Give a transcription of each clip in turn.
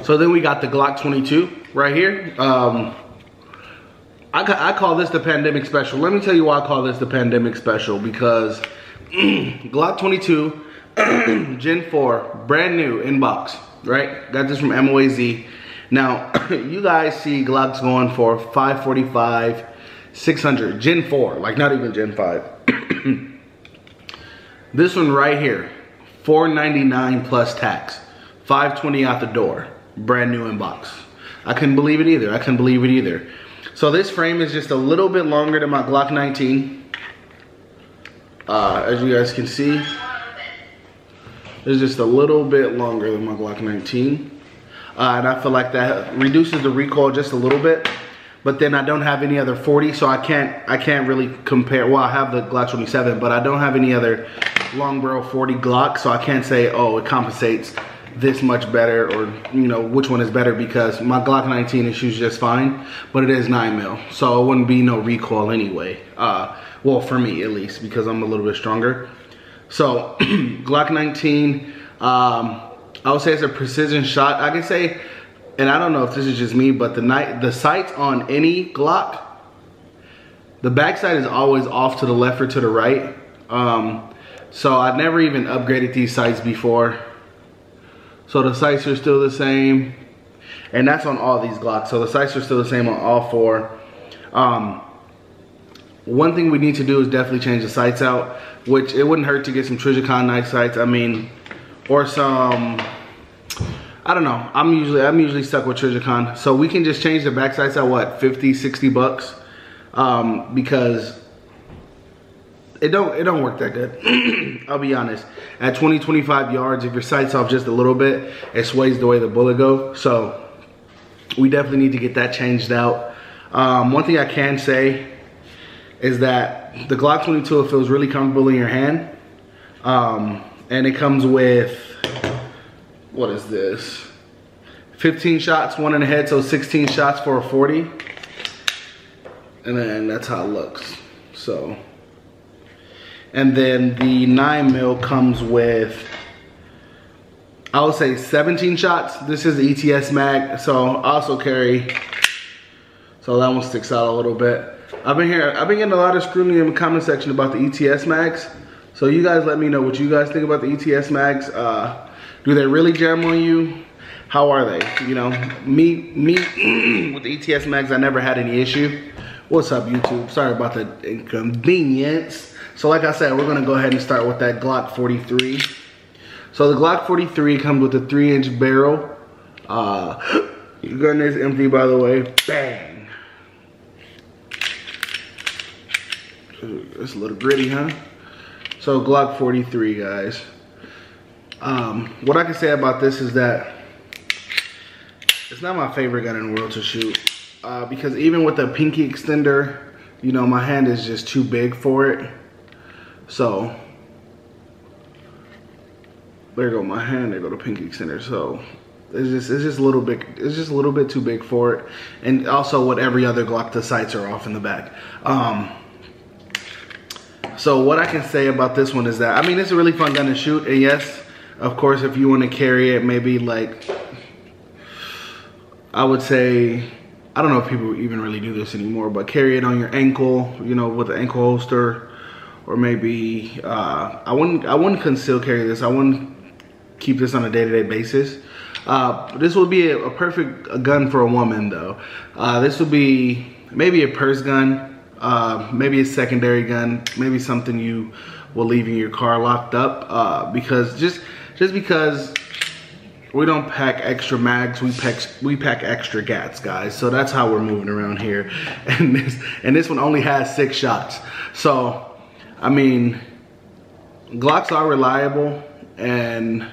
So then we got the Glock 22 right here. I call this the pandemic special. Let me tell you why I call this the pandemic special, because Glock 22 Gen 4, brand new in box, right? Got this from MOAZ. Now, you guys see Glocks going for 545, 600, Gen 4, like not even Gen 5. This one right here, $499 plus tax, $520 out the door, brand new in box. I couldn't believe it either. I couldn't believe it either. So this frame is just a little bit longer than my Glock 19. As you guys can see, it's just a little bit longer than my Glock 19. And I feel like that reduces the recoil just a little bit. But then I don't have any other 40, so I can't really compare. Well, I have the Glock 27, but I don't have any other long barrel 40 Glock, so I can't say, oh, it compensates this much better, or you know which one is better, because my Glock 19 it shoots just fine, but it is 9mm, so it wouldn't be no recoil anyway. Well, for me at least, because I'm a little bit stronger. So Glock 19, I would say it's a precision shot. I can say, and I don't know if this is just me, but the sights on any Glock, the backside is always off to the left or to the right. So I've never even upgraded these sights before. So the sights are still the same, and that's on all these Glocks. So the sights are still the same on all four. One thing we need to do is definitely change the sights out, which it wouldn't hurt to get some Trijicon night sights. I mean, or some, I don't know. I'm usually stuck with Trijicon. So we can just change the back sights at what, 50, 60 bucks, because it don't work that good. I'll be honest. At 20, 25 yards, if your sight's off just a little bit, it sways the way the bullet goes. So we definitely need to get that changed out. One thing I can say is that the Glock 22, it feels really comfortable in your hand. And it comes with, what is this? 15 shots, one in the head, so 16 shots for a 40. And then that's how it looks. So. And then the 9mm comes with, I would say 17 shots. This is the ETS mag, so I also carry, so that one sticks out a little bit. I've been getting a lot of scrutiny in the comment section about the ETS mags. So you guys let me know what you guys think about the ETS mags. Do they really jam on you? How are they? You know, me with the ETS mags, I never had any issue. What's up, YouTube? Sorry about the inconvenience. So like I said, we're gonna go ahead and start with that Glock 43. So the Glock 43 comes with a 3-inch barrel. Your gun is empty, by the way. Bang. It's a little gritty, huh? So Glock 43, guys. What I can say about this is that it's not my favorite gun in the world to shoot. Because even with the pinky extender, you know, my hand is just too big for it. So there go my hand, there go the pinky extender. So it's just a little bit too big for it. And also with every other Glock, the sights are off in the back. So what I can say about this one is that, I mean, it's a really fun gun to shoot. And yes, of course, if you want to carry it, maybe like, I would say, I don't know if people even really do this anymore, but carry it on your ankle, you know, with an ankle holster. Or maybe, I wouldn't conceal carry this. I wouldn't keep this on a day-to-day basis. This would be a perfect gun for a woman though. This would be maybe a purse gun, maybe a secondary gun, maybe something you will leave in your car locked up, because just because we don't pack extra mags, we pack extra gats, guys. So that's how we're moving around here. And this one only has 6 shots. So I mean, Glocks are reliable and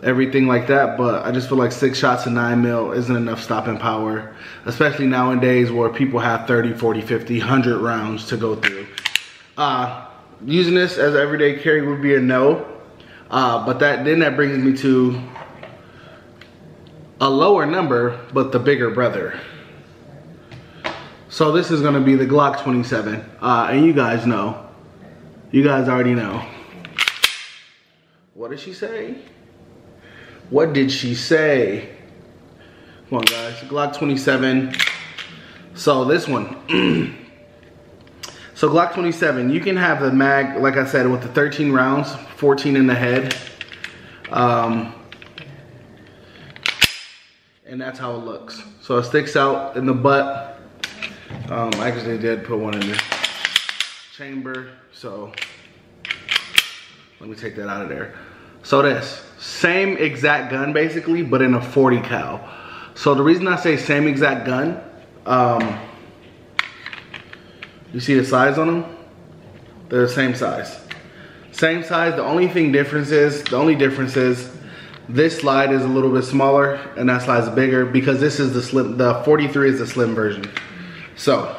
everything like that, but I just feel like 6 shots of 9mm isn't enough stopping power, especially nowadays where people have 30, 40, 50, 100 rounds to go through. Using this as an everyday carry would be a no, but that brings me to a lower number, but the bigger brother. So this is gonna be the Glock 27, and you guys know. You guys already know. What did she say? What did she say? Come on, guys. Glock 27. So this one. So Glock 27, you can have the mag, like I said, with the 13 rounds, 14 in the head. And that's how it looks. So it sticks out in the butt. I actually did put one in the chamber. So let me take that out of there. So this, same exact gun basically, but in a 40 cal. So the reason I say same exact gun, you see the size on them? They're the same size. Same size, the only difference is this slide is a little bit smaller and that slide is bigger because this is the slim, the 43 is the slim version. So,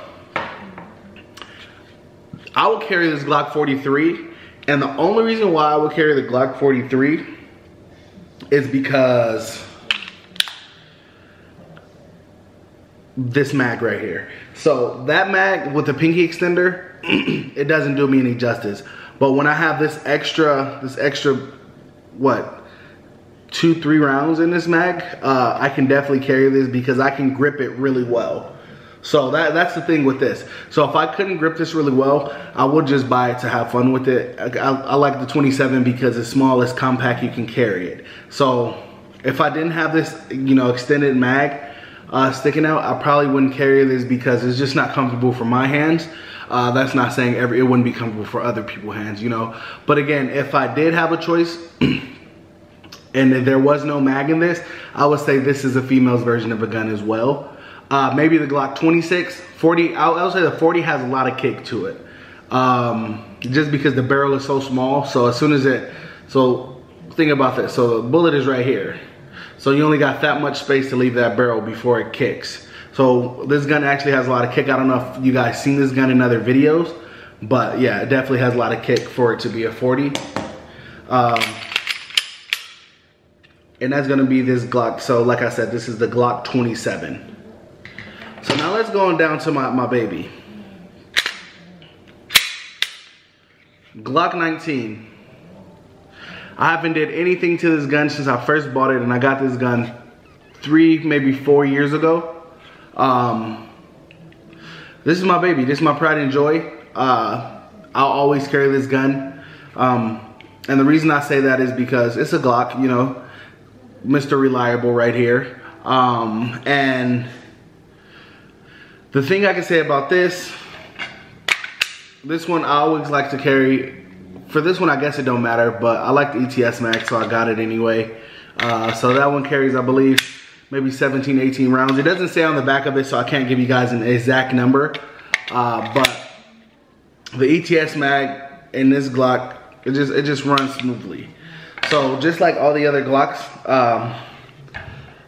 I will carry this Glock 43, and the only reason why I will carry the Glock 43 is because this mag right here. So that mag with the pinky extender, it doesn't do me any justice. But when I have this extra, what, 2-3 rounds in this mag, I can definitely carry this because I can grip it really well. So that's the thing with this. So if I couldn't grip this really well, I would just buy it to have fun with it. I like the 27 because it's small, it's compact, you can carry it. So if I didn't have this, you know, extended mag sticking out, I probably wouldn't carry this because it's just not comfortable for my hands. That's not saying it wouldn't be comfortable for other people's hands, you know. But again, if I did have a choice and there was no mag in this, I would say this is a female's version of a gun as well. Maybe the Glock 26, 40, I'll say the 40 has a lot of kick to it. Just because the barrel is so small, so as soon as so think about this. So the bullet is right here. So you only got that much space to leave that barrel before it kicks. So this gun actually has a lot of kick. I don't know if you guys seen this gun in other videos, but yeah, it definitely has a lot of kick for it to be a 40. And that's gonna be this Glock. So like I said, this is the Glock 27. So now let's go on down to my baby. Glock 19. I haven't did anything to this gun since I first bought it, and I got this gun 3, maybe 4 years ago. This is my baby. This is my pride and joy. I'll always carry this gun. And the reason I say that is because it's a Glock, you know, Mr. Reliable right here. And the thing I can say about this one I always like to carry. For this one, I guess it don't matter, but I like the ETS Max, so I got it anyway. So that one carries, I believe, maybe 17, 18 rounds. It doesn't say on the back of it, so I can't give you guys an exact number. But the ETS Mag in this Glock, it just runs smoothly. So just like all the other Glocks,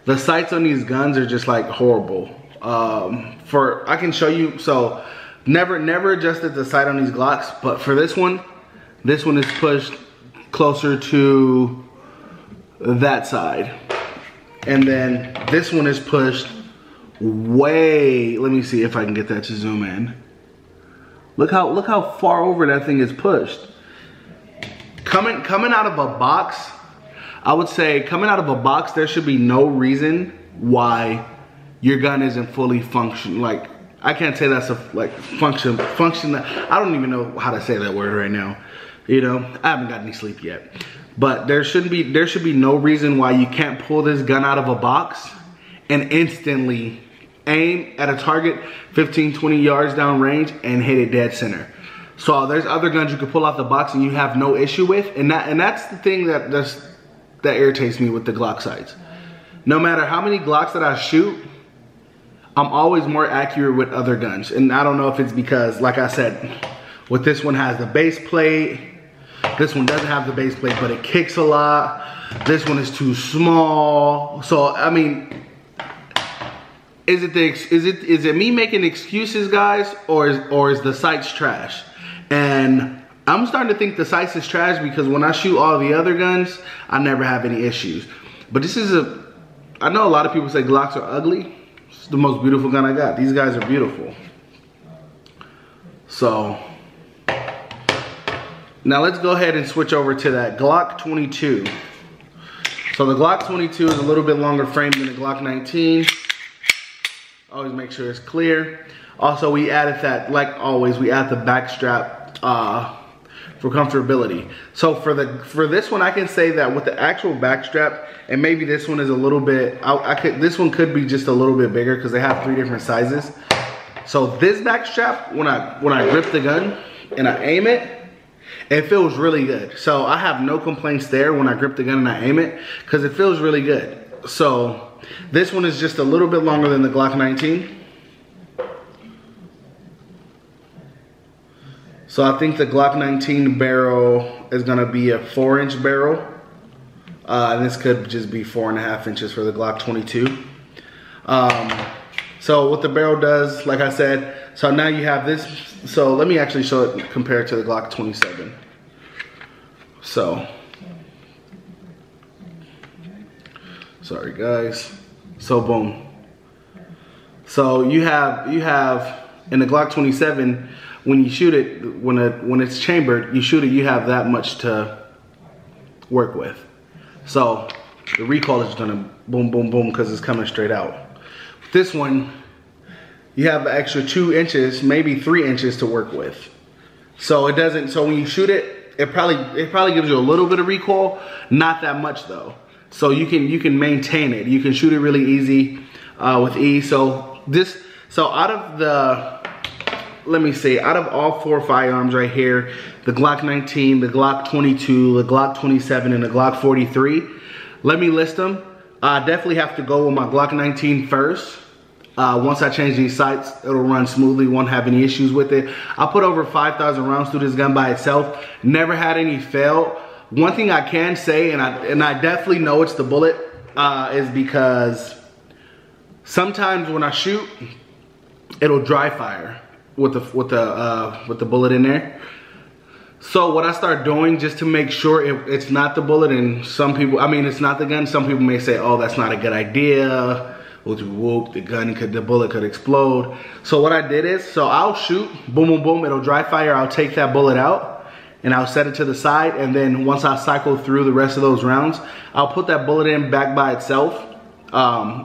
the sights on these guns are just like horrible. I can show you, so never adjusted the sight on these Glocks, but for this one is pushed closer to that side. And then this one is pushed way, let me see if I can get that to zoom in. Look how far over that thing is pushed. Coming out of a box, I would say coming out of a box, there should be no reason why your gun isn't fully function. Like, I can't say that's function. I don't even know how to say that word right now. You know, I haven't got any sleep yet. But there should be no reason why you can't pull this gun out of a box and instantly aim at a target 15, 20 yards down range and hit it dead center. So there's other guns you can pull out the box and you have no issue with, and that's the thing that irritates me with the Glock sights. No matter how many Glocks that I shoot, I'm always more accurate with other guns. And I don't know if it's because, like I said, with this one has the base plate. This one doesn't have the base plate, but it kicks a lot. This one is too small. So I mean, is it me making excuses, guys, or is the sights trash? And I'm starting to think the sights is trash because when I shoot all the other guns, I never have any issues. But this is I know a lot of people say Glocks are ugly. It's the most beautiful gun I got. These guys are beautiful. So now let's go ahead and switch over to that Glock 22. So the Glock 22 is a little bit longer frame than the Glock 19. Always make sure it's clear. Also, we added that, like always, we add the back strap for comfortability. So for this one, I can say that with the actual back strap, and maybe this one is a little bit, this one could be just a little bit bigger because they have 3 different sizes. So this back strap, when I grip the gun and I aim it, it feels really good. So I have no complaints there when I grip the gun and I aim it, because it feels really good. So this one is just a little bit longer than the Glock 19. So I think the Glock 19 barrel is gonna be a 4-inch barrel. And this could just be 4.5 inches for the Glock 22. So what the barrel does, like I said, so now you have this. So let me actually show it compared to the Glock 27. So, sorry guys. So boom. So you have in the Glock 27, when you shoot it, when it's chambered, you shoot it, you have that much to work with. So the recoil is gonna boom, boom, boom, because it's coming straight out. This one, you have an extra 2 inches, maybe 3 inches to work with. So it doesn't, so when you shoot it, it probably gives you a little bit of recoil, not that much though. So you can maintain it. You can shoot it really easy with ease. So out of the, let me see, out of all 4 firearms right here, the Glock 19, the Glock 22, the Glock 27, and the Glock 43, let me list them. I definitely have to go with my Glock 19 first. Once I change these sights, it'll run smoothly, won't have any issues with it. I put over 5,000 rounds through this gun by itself, never had any fail. One thing I can say, and I definitely know it's the bullet, is because sometimes when I shoot, it'll dry fire with the bullet in there. So what I start doing, just to make sure it's not the bullet, and some people, I mean, it's not the gun. Some people may say, oh, that's not a good idea. Whoop, the bullet could explode. So what I did is, so I'll shoot, boom, boom, boom, it'll dry fire. I'll take that bullet out and I'll set it to the side. And then once I cycle through the rest of those rounds, I'll put that bullet in back by itself,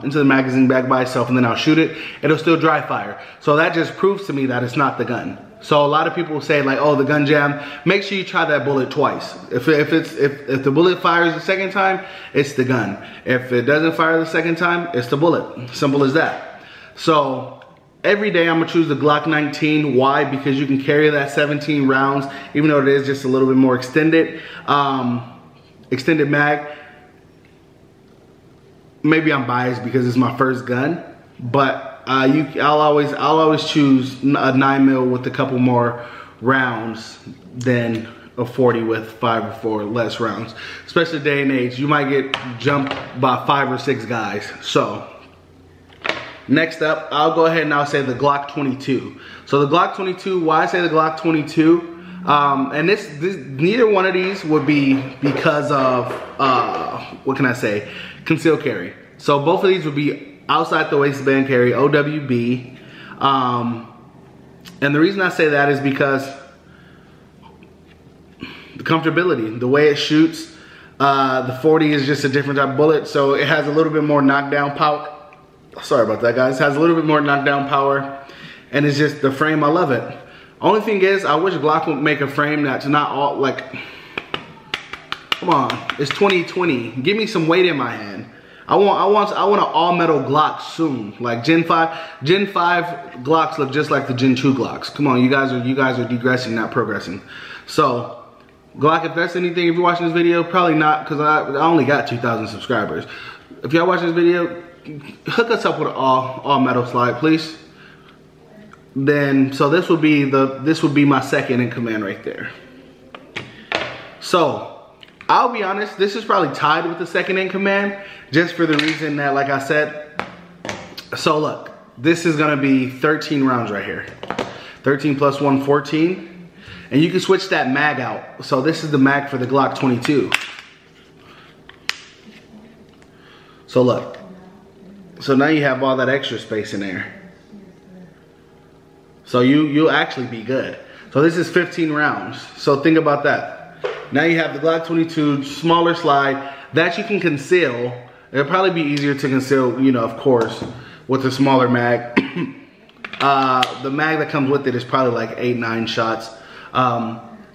into the magazine back by itself, and then I'll shoot it. It'll still dry fire. So that just proves to me that it's not the gun. So a lot of people say like, oh, the gun jam. Make sure you try that bullet twice. If the bullet fires the second time, it's the gun. If it doesn't fire the second time, it's the bullet. Simple as that. So every day I'm gonna choose the Glock 19. Why? Because you can carry that 17 rounds, even though it is just a little bit more extended. Extended mag. Maybe I'm biased because it's my first gun, but I'll always choose a 9mm with a couple more rounds than a 40 with 5 or 4 less rounds. Especially day and age, you might get jumped by 5 or 6 guys. So next up, I'll go ahead and I'll say the Glock 22. So the Glock 22, why I say the Glock 22? And neither one of these would be because of what can I say? Concealed carry. So both of these would be outside the waistband carry, OWB. And the reason I say that is because the comfortability, the way it shoots. The 40 is just a different type of bullet, so it has a little bit more knockdown power. Sorry about that, guys. It has a little bit more knockdown power, and it's just the frame. I love it. Only thing is, I wish Glock would make a frame that's not all like. Come on, it's 2020. Give me some weight in my hand. I want an all metal Glock soon. Like Gen 5 Glocks look just like the Gen 2 Glocks. Come on, you guys are degressing, not progressing. So Glock, if that's anything, if you're watching this video, probably not, because I only got 2,000 subscribers. If y'all watching this video, hook us up with an all metal slide, please. Then so this would be my second in command right there. So I'll be honest, this is probably tied with the second in command, just for the reason that, like I said, so look, this is gonna be 13 rounds right here. 13 plus 1, 14. And you can switch that mag out. So this is the mag for the Glock 22. So look, so now you have all that extra space in there. So you'll actually be good. So this is 15 rounds. So think about that. Now you have the Glock 22, smaller slide that you can conceal. It'll probably be easier to conceal, you know, of course, with a smaller mag. The mag that comes with it is probably like 8-9 shots.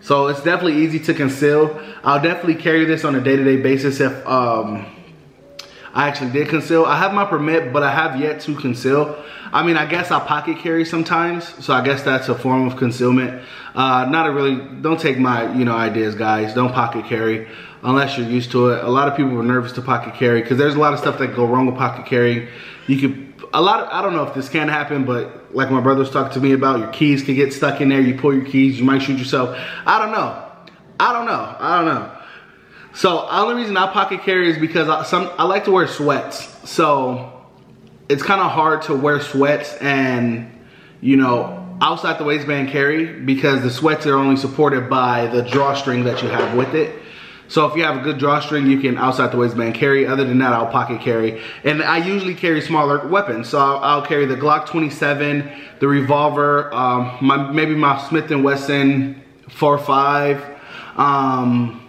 So it's definitely easy to conceal. I'll definitely carry this on a day-to-day basis if I actually did conceal. I have my permit, but I have yet to conceal. I mean, I guess I pocket carry sometimes, so I guess that's a form of concealment. Don't take my, you know, ideas, guys. Don't pocket carry unless you're used to it. A lot of people are nervous to pocket carry because there's a lot of stuff that go wrong with pocket carrying. I don't know if this can happen, but like my brother was talking to me about, your keys can get stuck in there. You pull your keys, you might shoot yourself. I don't know. So the only reason I pocket carry is because I like to wear sweats. So it's kind of hard to wear sweats and, you know, outside the waistband carry because the sweats are only supported by the drawstring that you have with it. So if you have a good drawstring, you can outside the waistband carry. Other than that, I'll pocket carry. And I usually carry smaller weapons. So I'll carry the Glock 27, the revolver, maybe my Smith & Wesson 4.5.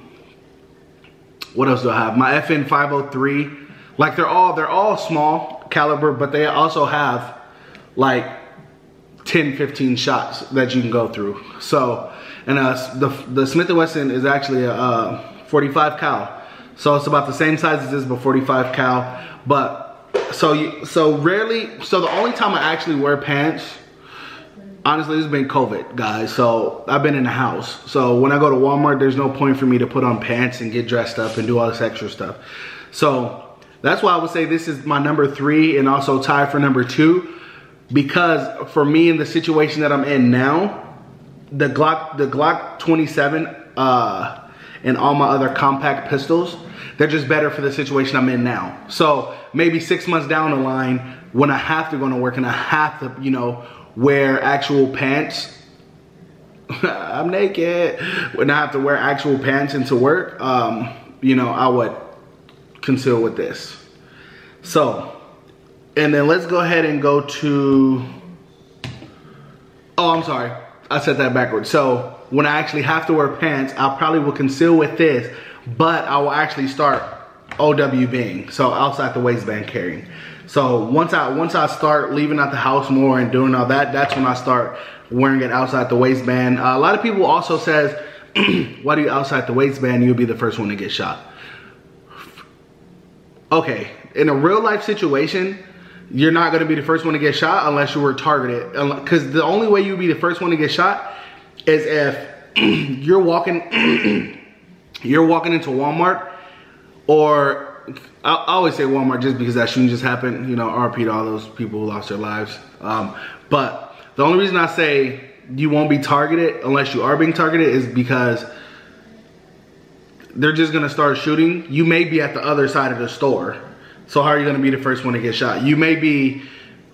What else do I have? My FN 503. Like they're all small caliber, but they also have like 10, 15 shots that you can go through. So, and the Smith & Wesson is actually a 45 cal. So it's about the same size as this, but 45 cal. But so the only time I actually wear pants, honestly, this has been COVID, guys. So I've been in the house. So when I go to Walmart, there's no point for me to put on pants and get dressed up and do all this extra stuff. So that's why I would say this is my number 3 and also tied for number 2. Because for me in the situation that I'm in now, the Glock 27 and all my other compact pistols, they're just better for the situation I'm in now. So maybe 6 months down the line, when I have to go to work and I have to, you know, wear actual pants, I'm naked. When I have to wear actual pants into work, you know, I would conceal with this. So, and then let's go ahead and go to, oh, I'm sorry, I said that backwards. So when I actually have to wear pants, I probably will conceal with this, but I will actually start OWBing, so outside the waistband carrying. So once I start leaving out the house more and doing all that, that's when I start wearing it outside the waistband. A lot of people also says, why do you outside the waistband? You'll be the first one to get shot. Okay, in a real life situation, you're not gonna be the first one to get shot unless you were targeted. Because the only way you'll be the first one to get shot is if you're walking into Walmart, or I always say Walmart just because that shooting just happened, you know, RP to all those people who lost their lives. But the only reason I say you won't be targeted unless you are being targeted is because they're just gonna start shooting. You may be at the other side of the store. So how are you gonna be the first one to get shot? You may be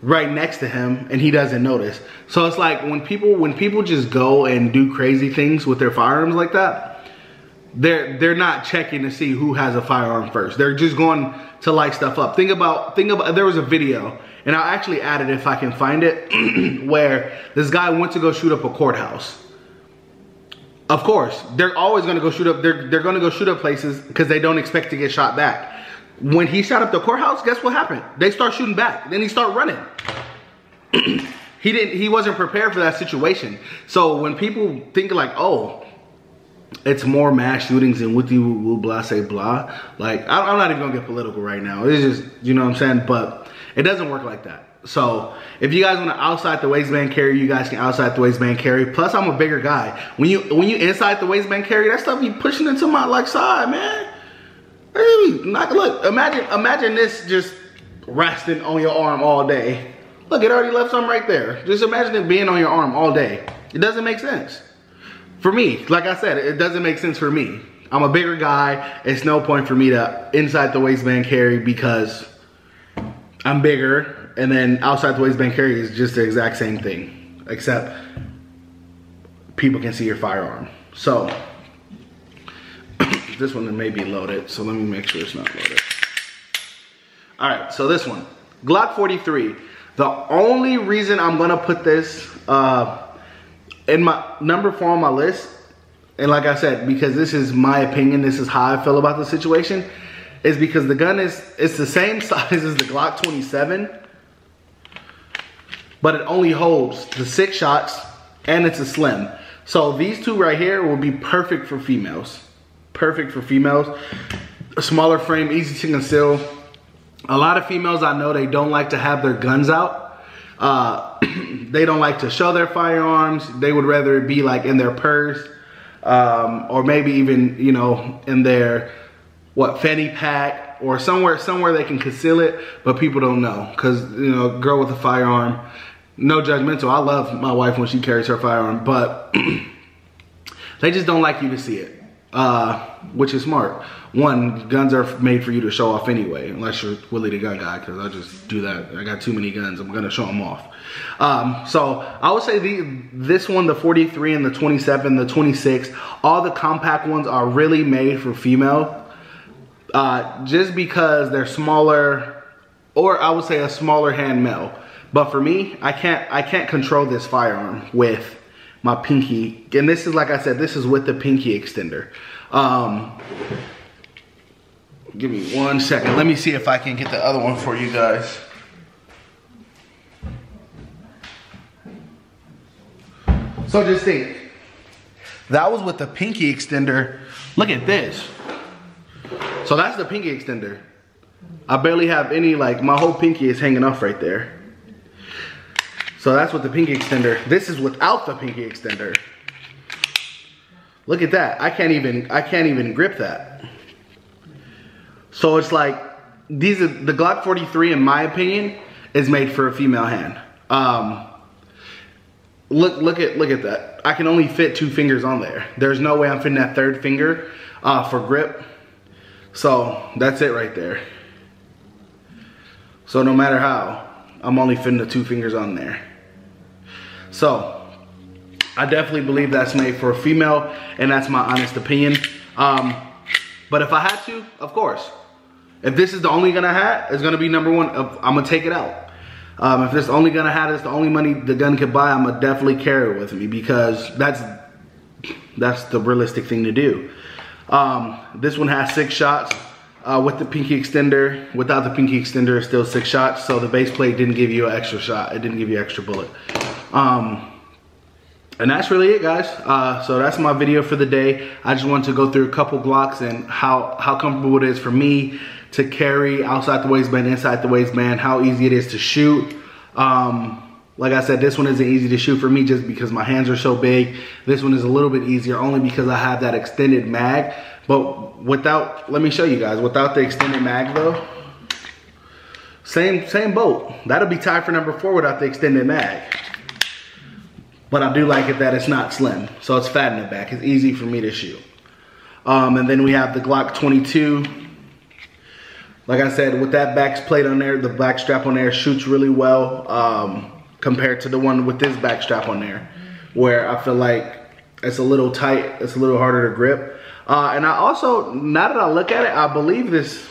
right next to him and he doesn't notice. So it's like when people just go and do crazy things with their firearms like that, they're not checking to see who has a firearm first. They're just going to light stuff up. Think about there was a video, and I'll actually add it if I can find it, where this guy went to go shoot up a courthouse. Of course, they're always gonna go shoot up, they're gonna go shoot up places because they don't expect to get shot back. When he shot up the courthouse, guess what happened? They start shooting back, then he start running. He wasn't prepared for that situation. So when people think like, oh, it's more mass shootings and whoopty woo blah say blah, like I'm not even gonna get political right now. It's just, you know what I'm saying? But it doesn't work like that. So if you guys want to outside the waistband carry, you guys can outside the waistband carry. Plus I'm a bigger guy. When you inside the waistband carry, that stuff be pushing into my like side, man. Look, imagine this just resting on your arm all day. Look, it already left some right there. Just imagine it being on your arm all day. It doesn't make sense. For me, like I said, it doesn't make sense for me. I'm a bigger guy. It's no point for me to inside the waistband carry because I'm bigger, and then outside the waistband carry is just the exact same thing, except people can see your firearm. So this one may be loaded, so let me make sure it's not loaded. All right, so this one, Glock 43. The only reason I'm gonna put this in my number 4 on my list, and like I said, because this is my opinion, this is how I feel about the situation, is because the gun it's the same size as the Glock 27, but it only holds the 6 shots and it's a slim. So these two right here will be perfect for females. Perfect for females. A smaller frame, easy to conceal. A lot of females I know, they don't like to have their guns out. They don't like to show their firearms. They would rather it be like in their purse, or maybe even, you know, in their fanny pack, or somewhere they can conceal it, but people don't know. Because, you know, girl with a firearm, no judgmental. I love my wife when she carries her firearm, but they just don't like you to see it, which is smart. One, guns are made for you to show off anyway, unless you're Willie the gun guy, because I just do that. I got too many guns, I'm gonna show them off. So I would say this one, the 43 and the 27, the 26, all the compact ones are really made for female, just because they're smaller, or I would say a smaller hand male. But for me, I can't control this firearm with my pinky. And this is, like I said, this is with the pinky extender. Give me 1 second. Let me see if I can get the other one for you guys. So just think, that was with the pinky extender. Look at this. So that's the pinky extender. I barely have any, like, my whole pinky is hanging off right there. So that's with the pinky extender. This is without the pinky extender. Look at that. I can't even grip that. So it's like, the Glock 43, in my opinion, is made for a female hand. Look at that. I can only fit 2 fingers on there. There's no way I'm fitting that 3rd finger for grip. So that's it right there. So no matter how, I'm only fitting the 2 fingers on there. So I definitely believe that's made for a female, and that's my honest opinion. But if I had to, of course, if this is the only gun I had, it's gonna be #1. I'm gonna take it out. If this only gun I had is the only money the gun could buy, I'm gonna definitely carry it with me, because that's the realistic thing to do. This one has 6 shots with the pinky extender. Without the pinky extender, it's still 6 shots. So the base plate didn't give you an extra shot. It didn't give you an extra bullet. And that's really it, guys. So that's my video for the day. I just wanted to go through a couple Glocks and how comfortable it is for me to carry outside the waistband, inside the waistband, how easy it is to shoot. Like I said, this one isn't easy to shoot for me just because my hands are so big. This one is a little bit easier only because I have that extended mag. But without, let me show you guys, without the extended mag though, same boat. That'll be tied for #4 without the extended mag. But I do like it that it's not slim. So it's fat in the back. It's easy for me to shoot. And then we have the Glock 22. Like I said, with that back plate on there, the back strap on there shoots really well compared to the one with this back strap on there, where I feel like it's a little tight, it's a little harder to grip. And I also, now that I look at it, I believe this,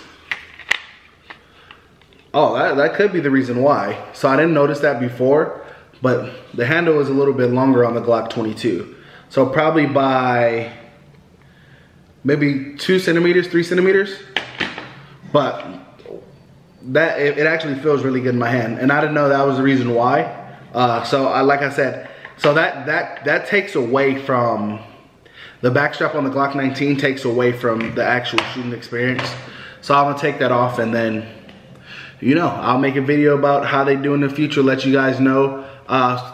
oh, that could be the reason why. So I didn't notice that before, but the handle is a little bit longer on the Glock 22. So probably by maybe 2 centimeters, 3 centimeters. But that it actually feels really good in my hand, and I didn't know that was the reason why. Like I said, so that takes away from the backstrap on the Glock 19, takes away from the actual shooting experience. So I'm gonna take that off, and then, you know, I'll make a video about how they do in the future. Let you guys know.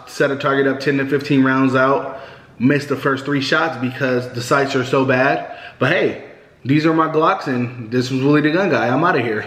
Set a target up 10 to 15 rounds out. Missed the first 3 shots because the sights are so bad. But hey, these are my Glocks, and this was Willie the Gun Guy. I'm out of here.